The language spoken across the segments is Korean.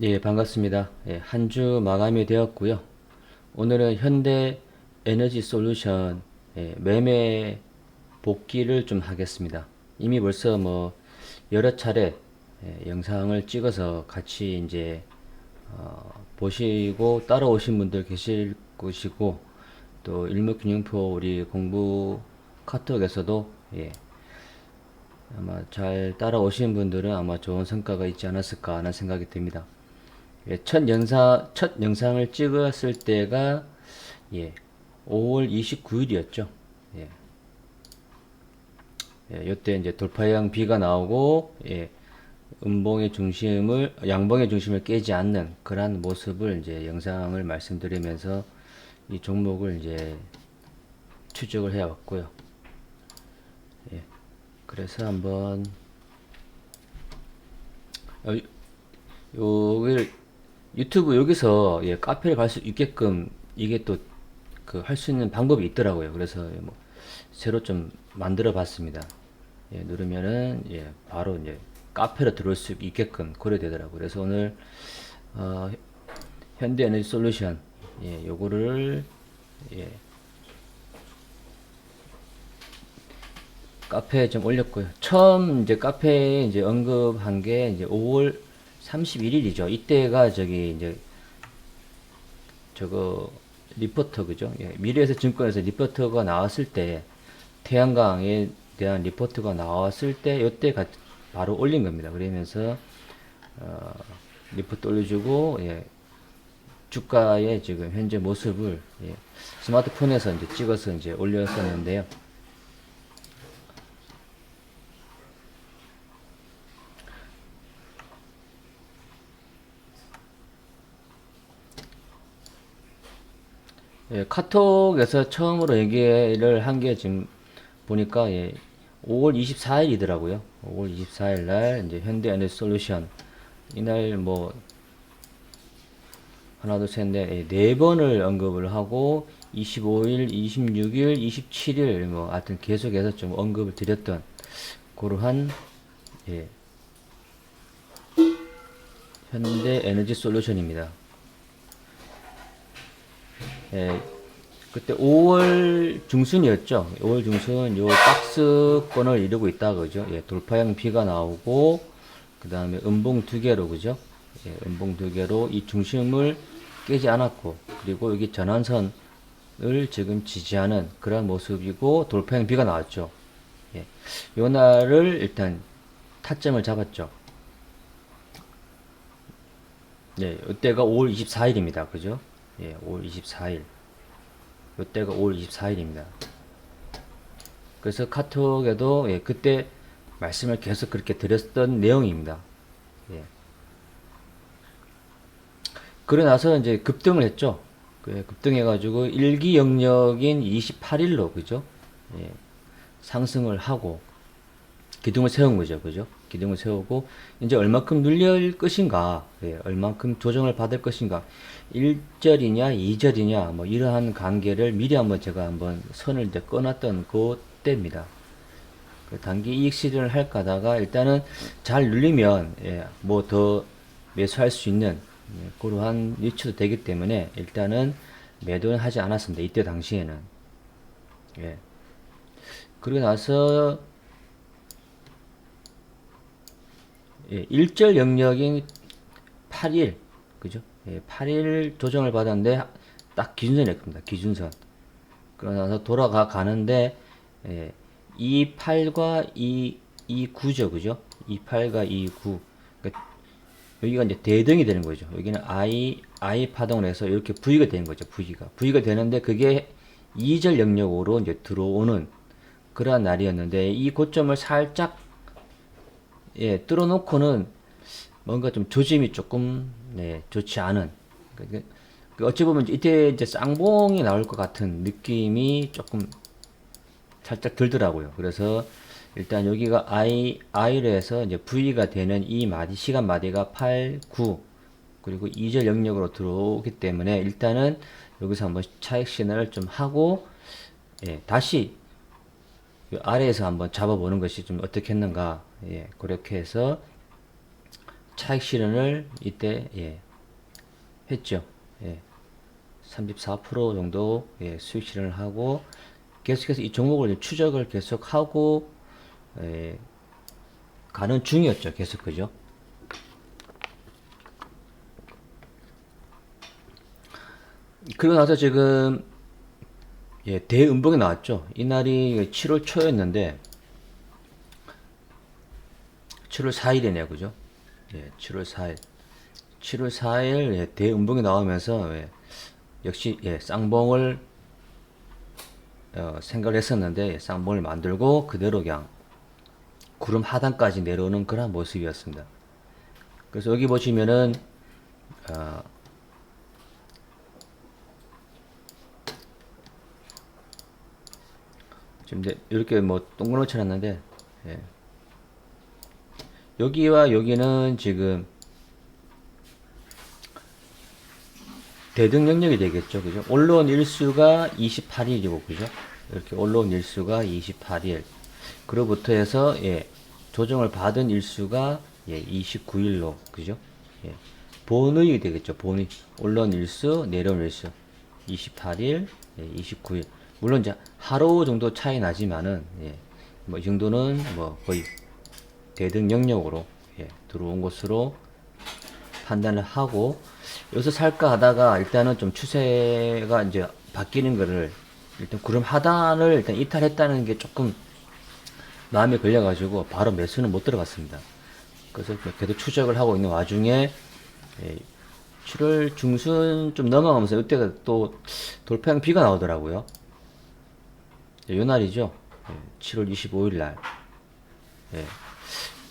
예, 반갑습니다. 예, 한 주 마감이 되었고요. 오늘은 현대 에너지 솔루션 매매 복귀를 좀 하겠습니다. 이미 벌써 뭐 여러 차례 영상을 찍어서 같이 이제 보시고 따라오신 분들 계실 것이고, 또 일목균형표 우리 공부 카톡에서도 아마 잘 따라오신 분들은 아마 좋은 성과가 있지 않았을까 하는 생각이 듭니다. 첫 영상을 찍었을 때가, 예, 5월 29일이었죠. 예, 이때 이제 돌파형 B가 나오고, 양봉의 중심을 깨지 않는 그러한 모습을 이제 영상을 말씀드리면서 이 종목을 이제 추적을 해왔고요. 그래서 한번, 어, 요걸 유튜브 여기서 카페를 갈 수 있게끔 이게 또 그 할 수 있는 방법이 있더라고요. 그래서 뭐 새로 좀 만들어 봤습니다. 누르면은 바로 이제 카페로 들어올 수 있게끔 고려되더라고요. 그래서 오늘 어, 현대 에너지 솔루션 요거를 예, 카페에 좀 올렸고요. 처음 이제 카페에 이제 언급한 게 이제 5월 31일이죠. 이때가 저기 이제 저거 리포터 그죠? 미래에서 증권에서 리포터가 나왔을 때, 태양광에 대한 리포트가 나왔을 때 요때 바로 올린 겁니다. 그러면서 어, 리포트 올려주고 주가의 지금 현재 모습을 스마트폰에서 이제 찍어서 이제 올렸었는데요. 카톡에서 처음으로 얘기를 한 게 지금 보니까 5월 24일이더라고요. 5월 24일 날 이제 현대 에너지 솔루션 이날 뭐 하나 둘셋넷 네 번을 언급을 하고 25일, 26일, 27일 뭐 하여튼 계속해서 좀 언급을 드렸던 그러한 예, 현대 에너지 솔루션입니다. 예, 그때 5월 중순이었죠. 5월 중순 요 박스권을 이루고 있다 그죠. 돌파형 B가 나오고 그 다음에 음봉 두 개로 그죠. 음봉 두 개로 이 중심을 깨지 않았고, 그리고 여기 전환선을 지금 지지하는 그런 모습이고 돌파형 B가 나왔죠. 요 날을 일단 타점을 잡았죠. 이때가 5월 24일입니다. 그죠? 5월 24일. 이때가 5월 24일입니다. 그래서 카톡에도 그때 말씀을 계속 그렇게 드렸던 내용입니다. 그러고 나서 이제 급등을 했죠. 급등해가지고 일기 영역인 28일로 그죠? 상승을 하고 기둥을 세운 거죠. 그죠? 기둥을 세우고 이제 얼마큼 눌릴 것인가, 얼마큼 조정을 받을 것인가, 1절이냐 2절이냐 뭐 이러한 관계를 미리 한번 제가 한번 선을 이제 꺼놨던 그때입니다. 그 단기 이익 실현을 할까 하다가 일단은 잘 눌리면 뭐 더 매수할 수 있는 그러한 위치도 되기 때문에 일단은 매도는 하지 않았습니다. 이때 당시에는. 그러고 나서 1절 영역인 8일 그죠? 8일 조정을 받았는데 딱 기준선이었습니다. 기준선. 그러고 나서 돌아가는데 28과 29죠. 그죠? 28과 29. 그러니까 여기가 이제 대등이 되는 거죠. 여기는 I 파동을 해서 이렇게 V가 되는 거죠. V가 되는데 그게 2절 영역으로 이제 들어오는 그러한 날이었는데, 이 고점을 살짝 뚫어놓고는 뭔가 좀 조짐이 조금 좋지 않은, 어찌 보면 이때 이제 쌍봉이 나올 것 같은 느낌이 조금 살짝 들더라고요. 그래서 일단 여기가 I로 해서 이제 V가 되는 이 시간 마디가 8, 9, 그리고 2절 영역으로 들어오기 때문에 일단은 여기서 한번 차익 신호를 좀 하고, 다시 아래에서 한번 잡아보는 것이 좀 어떻겠는가, 그렇게 해서 차익 실현을 이때 했죠. 34% 정도 수익 실현을 하고 계속해서 이 종목을 추적을 계속하고 가는 중이었죠. 계속 그죠. 그러고 나서 지금 대음봉이 나왔죠. 이날이 7월 초였는데 7월 4일이네요. 그죠? 7월 4일. 7월 4일 대음봉이 나오면서 역시 쌍봉을 생각을 했었는데 쌍봉을 만들고 그대로 그냥 구름 하단까지 내려오는 그런 모습이었습니다. 그래서 여기 보시면은 지금 이렇게 뭐 동그랗게 쳐놨는데 여기와 여기는 지금 대등 영역이 되겠죠. 그죠? 올라온 일수가 28일이고, 그죠? 이렇게 올라온 일수가 28일. 그로부터 해서, 조정을 받은 일수가, 29일로, 그죠? 본의이 되겠죠. 본의. 올라온 일수, 내려온 일수. 28일, 29일. 물론 이제 하루 정도 차이 나지만은, 뭐, 이 정도는 뭐 거의 대등 영역으로, 들어온 것으로 판단을 하고, 여기서 살까 하다가 일단은 좀 추세가 이제 바뀌는 거를 일단 구름 하단을 일단 이탈했다는 게 조금 마음에 걸려가지고 바로 매수는 못 들어갔습니다. 그래서 계속 추적을 하고 있는 와중에 7월 중순 좀 넘어가면서 이때가 또 돌파형 비가 나오더라고요. 요 날이죠. 7월 25일 날.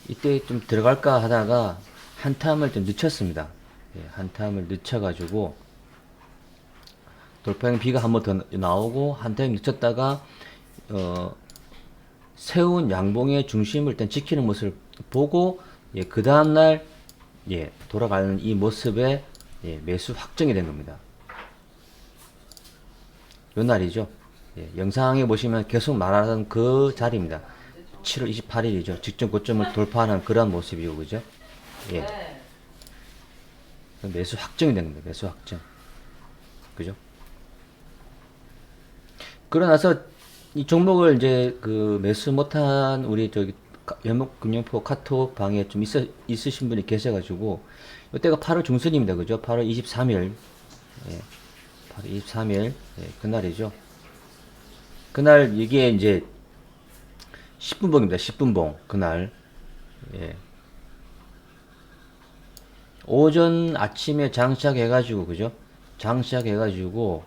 이때 좀 들어갈까 하다가 한참을 좀 늦췄습니다. 한참을 늦춰가지고 돌파형 비가 한 번 더 나오고 한참 늦췄다가 세운 양봉의 중심을 일단 지키는 모습을 보고 그 다음날 돌아가는 이 모습에 매수 확정이 된 겁니다. 요 날이죠. 영상에 보시면 계속 말하던 그 자리입니다. 7월 28일이죠. 직전 고점을 돌파하는 그런 모습이고, 그죠? 매수 확정이 된 겁니다. 매수 확정. 그죠? 그러고 나서 이 종목을 이제 그 매수 못한 우리 저기 연목금융포 카톡 방에 좀 있으신 분이 계셔가지고 이때가 8월 중순입니다. 그죠? 8월 23일. 8월 23일. 그날이죠. 그날 이게 이제 10분봉입니다. 10분봉. 그날. 오전 아침에 장시작해가지고 그죠? 장시작해가지고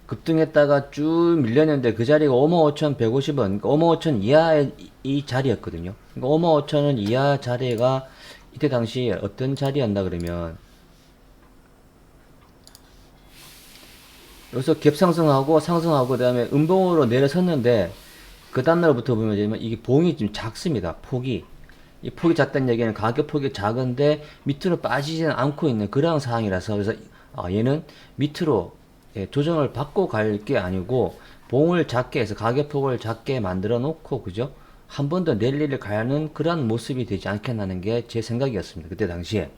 급등했다가 쭉 밀렸는데 그 자리가 55,150원, 그러니까 55,000 이하의 이 자리였거든요. 그러니까 55,000원 이하 자리가 이때 당시 어떤 자리였나 그러면 여기서 갭상승하고 상승하고 그다음에 음봉으로 내려섰는데 그 다음날부터 보면 이게 봉이 좀 작습니다. 폭이. 이 폭이 작다는 얘기는 가격 폭이 작은데 밑으로 빠지지는 않고 있는 그런 상황이라서 그래서 얘는 밑으로 조정을 받고 갈 게 아니고 봉을 작게 해서 가격 폭을 작게 만들어 놓고 그죠? 한 번 더 랠리를 가는 그런 모습이 되지 않겠나는 게 제 생각이었습니다. 그때 당시에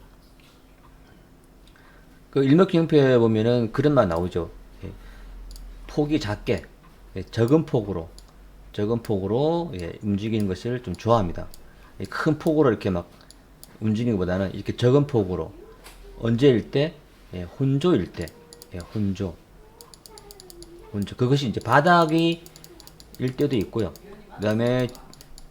그 일목균형표에 보면은 그런 말 나오죠. 폭이 작게 적은 폭으로 움직이는 것을 좀 좋아합니다. 큰 폭으로 이렇게 막 움직이는 것보다는 이렇게 적은 폭으로 언제일 때 혼조일 때 혼조 그것이 이제 바닥이 일 때도 있고요. 그 다음에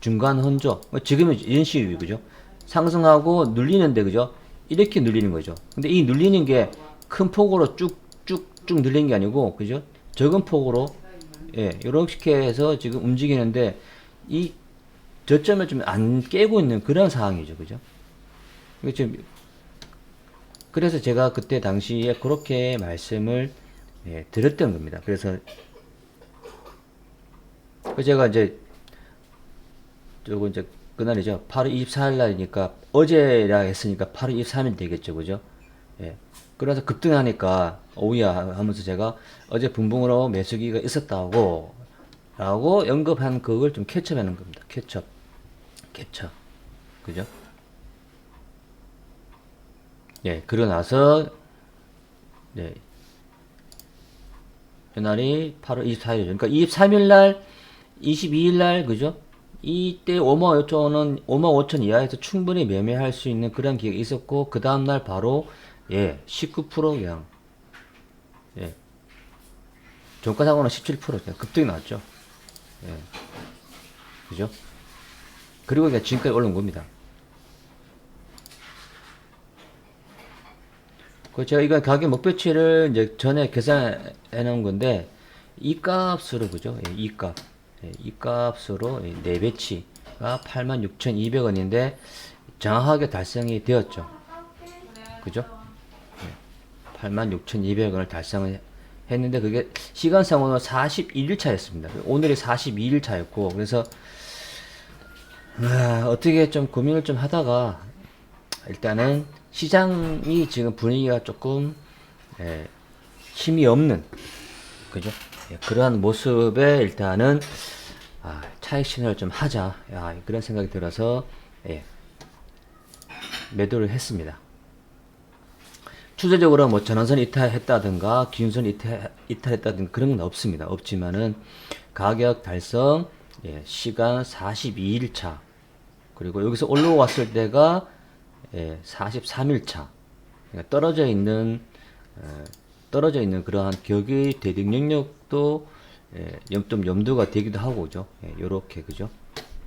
중간 혼조 지금은 이런 식이죠. 그죠? 상승하고 눌리는데 그죠? 이렇게 눌리는 거죠. 근데 이 눌리는 게 큰 폭으로 쭉쭉쭉 눌리는 게 아니고 그죠? 적은 폭으로 이렇게 해서 지금 움직이는데 이 저점을 좀 안 깨고 있는 그런 상황이죠. 그죠? 그래서 제가 그때 당시에 그렇게 말씀을 드렸던 겁니다. 그래서 제가 이제 저거 이제 그날이죠. 8월 24일 날이니까 어제라 했으니까 8월 23일 되겠죠. 그죠? 그래서 급등하니까 오우야 하면서 제가 어제 분봉으로 매수기가 있었다고 라고 언급한 그걸 좀 캐치하는 겁니다. 캐쳐. 그죠? 예, 그러고 나서, 예, 이날이 8월 24일이죠. 그러니까 23일 날, 22일 날, 그죠? 이때 5만 5천원, 5만 5천 이하에서 충분히 매매할 수 있는 그런 기회가 있었고, 그 다음날 바로, 예, 19% 그냥, 예, 종가상으로는 17% 급등이 나왔죠. 예, 그죠? 그리고 이제 지금까지 올라온 겁니다. 그 제가 이거 가격 목표치를 이제 전에 계산해 놓은 건데, 이 값으로, 그죠? 예, 이 값. 예, 이 값으로 예, 4배치가 86,200원인데, 정확하게 달성이 되었죠. 그죠? 86,200원을 달성을 했는데, 그게 시간상으로 41일 차였습니다. 오늘이 42일 차였고, 그래서, 어떻게 좀 고민을 좀 하다가, 일단은 시장이 지금 분위기가 조금, 예, 힘이 없는, 그죠? 예, 그러한 모습에 일단은, 차익 실현을 좀 하자. 그런 생각이 들어서, 예, 매도를 했습니다. 추세적으로 뭐 전환선 이탈했다든가 기준선 이탈했다든가 그런 건 없습니다. 없지만은 가격 달성, 예, 시간 42일 차, 그리고 여기서 올라왔을 때가, 예, 43일 차. 그러니까 떨어져 있는 그러한 격의 대등 영역도, 예, 좀 염두가 되기도 하고, 그죠? 예, 요렇게, 그죠?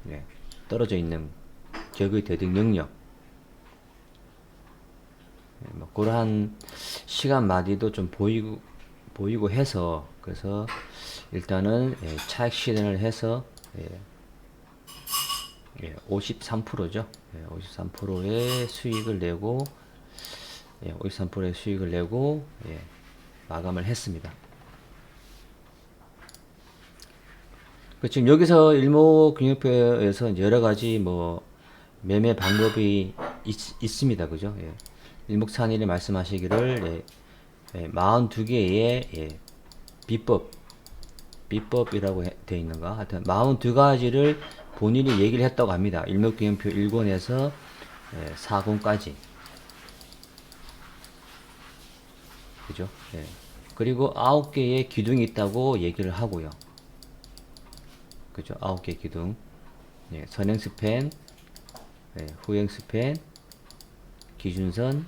예, 떨어져 있는 격의 대등 영역. 예, 뭐 그러한 시간 마디도 좀 보이고 해서, 그래서 일단은, 예, 차익 실현을 해서, 예, 예, 53%죠. 예, 53%의 수익을 내고, 예, 53%의 수익을 내고, 예, 마감을 했습니다. 지금 여기서 일목균형표에서 여러 가지 뭐 매매 방법이 있습니다. 그죠? 예. 일목산일이 말씀하시기를, 예, 42개의, 예, 비법이라고 되어 있는가? 하여튼 42가지를 본인이 얘기를 했다고 합니다. 일목균형표 1권에서, 예, 4권까지. 그죠? 예. 그리고 9개의 기둥이 있다고 얘기를 하고요. 그죠? 9개 기둥. 예, 선행 스팬, 예, 후행 스팬, 기준선,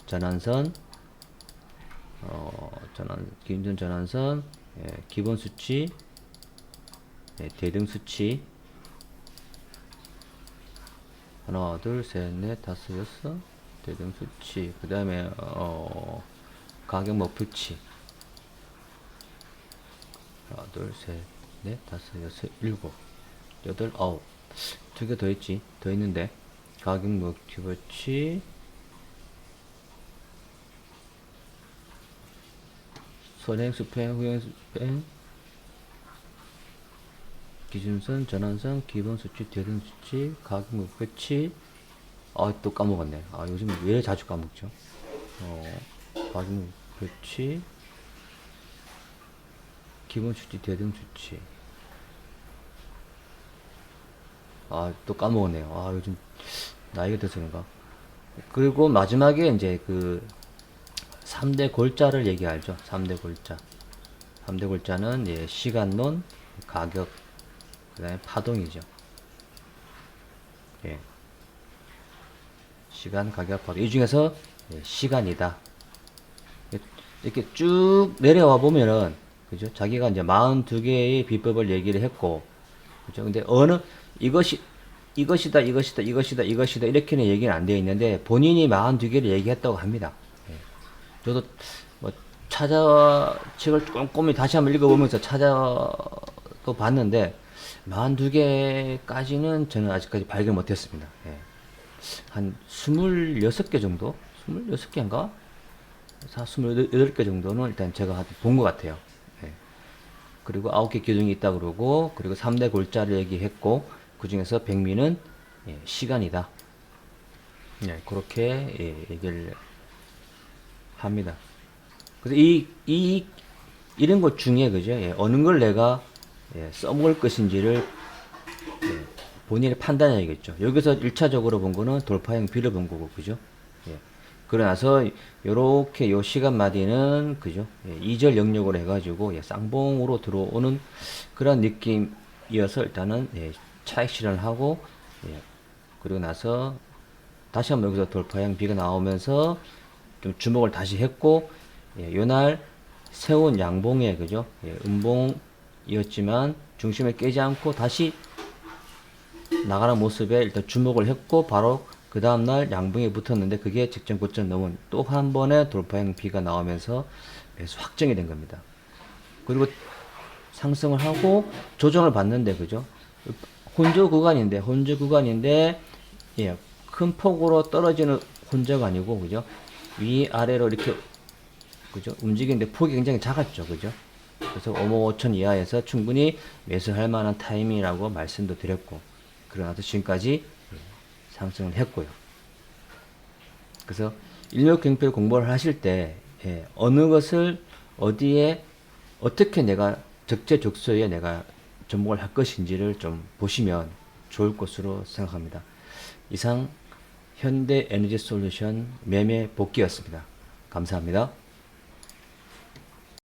전환선, 기준선, 전환선, 예, 기본 수치, 예, 대등 수치. 하나, 둘, 셋, 넷, 다섯, 여섯. 대등 수치. 그 다음에, 가격 목표치. 하나, 둘, 셋, 넷, 다섯, 여섯, 일곱, 여덟, 아홉. 2개 더 있지. 더 있는데. 가격 목표치. 선행 스팬, 후행 스팬, 기준선, 전환선, 기본 수치, 대등 수치, 가격 목표치. 또 까먹었네. 요즘 왜 자주 까먹죠? 가격 목표치, 기본 수치, 대등 수치. 또 까먹었네요. 요즘 나이가 들어서 그런가. 그리고 마지막에 이제 그 3대 골자를 얘기하죠. 3대 골자. 3대 골자는, 예, 시간론, 가격, 그 다음에 파동이죠. 예. 시간, 가격, 파동. 이 중에서, 예, 시간이다. 이렇게 쭉 내려와 보면은, 그죠? 자기가 이제 42개의 비법을 얘기를 했고, 그죠? 근데 이것이다, 이렇게는 얘기는 안 되어 있는데, 본인이 42개를 얘기했다고 합니다. 예. 저도 뭐 책을 꼼꼼히 다시 한번 읽어보면서 또 봤는데, 42개까지는 저는 아직까지 발견 못했습니다. 예. 한 26개 정도? 26개인가? 28개 정도는 일단 제가 본 것 같아요. 예. 그리고 9개 기둥이 있다 그러고, 그리고 3대 골자를 얘기했고, 그 중에서 백미는, 예, 시간이다. 예, 그렇게, 예, 얘기를 합니다. 그래서 이런 것 중에, 그죠? 예, 어느 걸 내가, 예, 써먹을 것인지를, 예, 본인이 판단해야겠죠. 여기서 1차적으로 본 거는 돌파형 B를 본 거고, 그죠? 예. 그러고 나서 요렇게 요 시간마디는 그죠? 예, 2절 영역으로 해가지고 예, 쌍봉으로 들어오는 그런 느낌이어서 일단은 예, 차익 실현을 하고 예, 그리고 나서 다시 한번 여기서 돌파형 B가 나오면서 좀 주목을 다시 했고 예, 요날 세운 양봉에 그죠? 예, 음봉이었지만 중심을 깨지 않고 다시 나가는 모습에 일단 주목을 했고 바로 그 다음날 양봉에 붙었는데 그게 직전 고점 넘은 또 한 번의 돌파형 B가 나오면서 매수 확정이 된 겁니다. 그리고 상승을 하고 조정을 받는데 그죠? 혼조 구간인데 예, 큰 폭으로 떨어지는 혼조가 아니고 그죠? 위아래로 이렇게 그죠? 움직이는데 폭이 굉장히 작았죠. 그죠? 그래서 5만 5천 이하에서 충분히 매수할 만한 타이밍이라고 말씀도 드렸고 그러나 지금까지 상승을 했고요. 그래서 일목경필 공부를 하실 때 예, 어느 것을 어디에 어떻게 내가 적재적소에 내가 접목을 할 것인지를 좀 보시면 좋을 것으로 생각합니다. 이상 현대에너지솔루션 매매 복귀였습니다. 감사합니다.